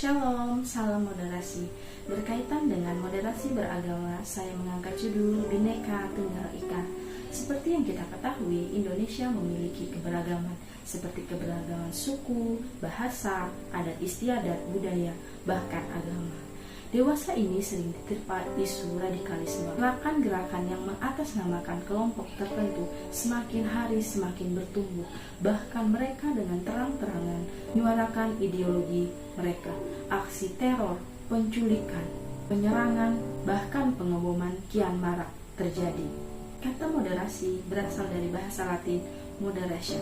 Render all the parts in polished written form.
Shalom, salam moderasi. Berkaitan dengan moderasi beragama, saya mengangkat judul Bhinneka Tunggal Ika. Seperti yang kita ketahui, Indonesia memiliki keberagaman, seperti keberagaman suku, bahasa, adat istiadat, budaya, bahkan agama. Dewasa ini sering diterpa isu radikalisme. Gerakan-gerakan yang mengatasnamakan kelompok tertentu semakin hari semakin bertumbuh. Bahkan mereka dengan terang-terangan menyuarakan ideologi mereka. Aksi teror, penculikan, penyerangan, bahkan pengeboman kian marak terjadi. Kata moderasi berasal dari bahasa Latin moderation,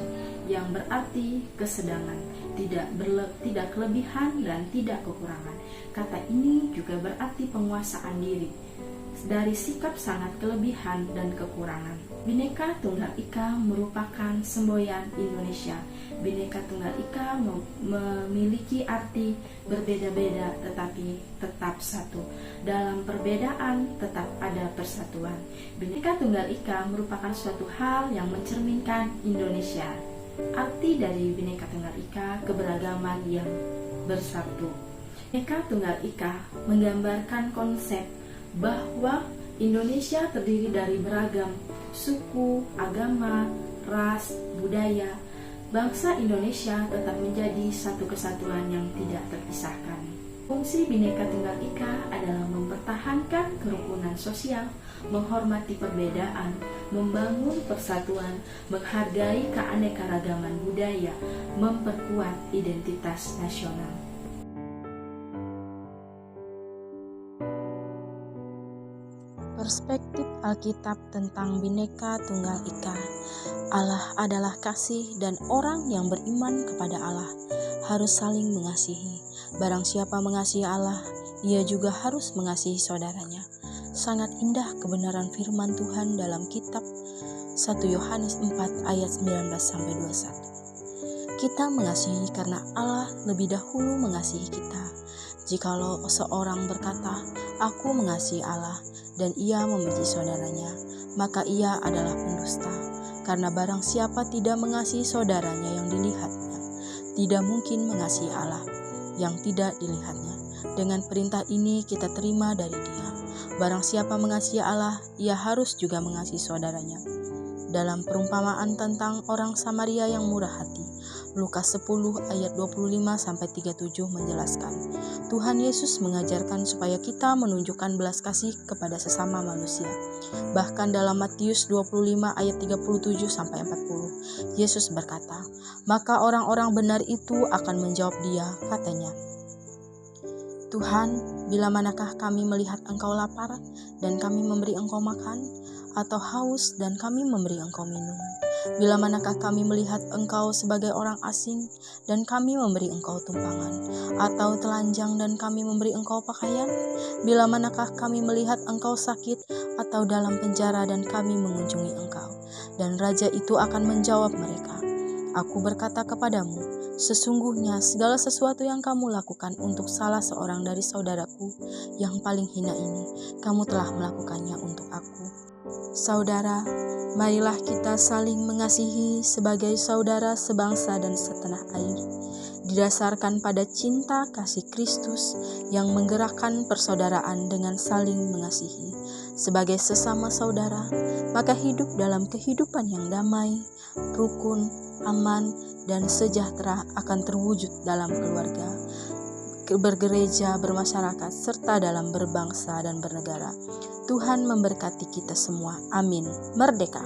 yang berarti kesedangan, tidak kelebihan dan tidak kekurangan. Kata ini juga berarti penguasaan diri, dari sikap sangat kelebihan dan kekurangan. Bhinneka Tunggal Ika merupakan semboyan Indonesia. Bhinneka Tunggal Ika memiliki arti berbeda-beda tetapi tetap satu. Dalam perbedaan tetap ada persatuan. Bhinneka Tunggal Ika merupakan suatu hal yang mencerminkan Indonesia. Arti dari Bhinneka Tunggal Ika, keberagaman yang bersatu. Bhinneka Tunggal Ika menggambarkan konsep bahwa Indonesia terdiri dari beragam suku, agama, ras, budaya. Bangsa Indonesia tetap menjadi satu kesatuan yang tidak terpisahkan. Fungsi Bhinneka Tunggal Ika adalah mempertahankan kerukunan sosial, menghormati perbedaan, membangun persatuan, menghargai keanekaragaman budaya, memperkuat identitas nasional. Perspektif Alkitab tentang Bhinneka Tunggal Ika. Allah adalah kasih dan orang yang beriman kepada Allah harus saling mengasihi. Barang siapa mengasihi Allah, ia juga harus mengasihi saudaranya. Sangat indah kebenaran firman Tuhan dalam kitab 1 Yohanes 4 ayat 19-21. Kita mengasihi karena Allah lebih dahulu mengasihi kita. Jikalau seorang berkata, "Aku mengasihi Allah," dan ia membenci saudaranya, maka ia adalah pendusta. Karena barang siapa tidak mengasihi saudaranya yang dilihatnya, tidak mungkin mengasihi Allah yang tidak dilihatnya. Dengan perintah ini kita terima dari Dia. Barang siapa mengasihi Allah, ia harus juga mengasihi saudaranya. Dalam perumpamaan tentang orang Samaria yang murah hati, Lukas 10 ayat 25-37 menjelaskan, Tuhan Yesus mengajarkan supaya kita menunjukkan belas kasih kepada sesama manusia. Bahkan dalam Matius 25 ayat 37-40, Yesus berkata, "Maka orang-orang benar itu akan menjawab Dia," katanya, "Tuhan, bila manakah kami melihat Engkau lapar dan kami memberi Engkau makan, atau haus dan kami memberi Engkau minum? Bila manakah kami melihat Engkau sebagai orang asing dan kami memberi Engkau tumpangan, atau telanjang dan kami memberi Engkau pakaian? Bila manakah kami melihat Engkau sakit atau dalam penjara dan kami mengunjungi Engkau?" Dan raja itu akan menjawab mereka, "Aku berkata kepadamu, sesungguhnya segala sesuatu yang kamu lakukan untuk salah seorang dari saudaraku yang paling hina ini, kamu telah melakukannya untuk aku." Saudara, marilah kita saling mengasihi sebagai saudara sebangsa dan setanah air, didasarkan pada cinta kasih Kristus yang menggerakkan persaudaraan dengan saling mengasihi. Sebagai sesama saudara, maka hidup dalam kehidupan yang damai, rukun, aman, dan sejahtera akan terwujud dalam keluarga, bergereja, bermasyarakat, serta dalam berbangsa dan bernegara. Tuhan memberkati kita semua. Amin. Merdeka!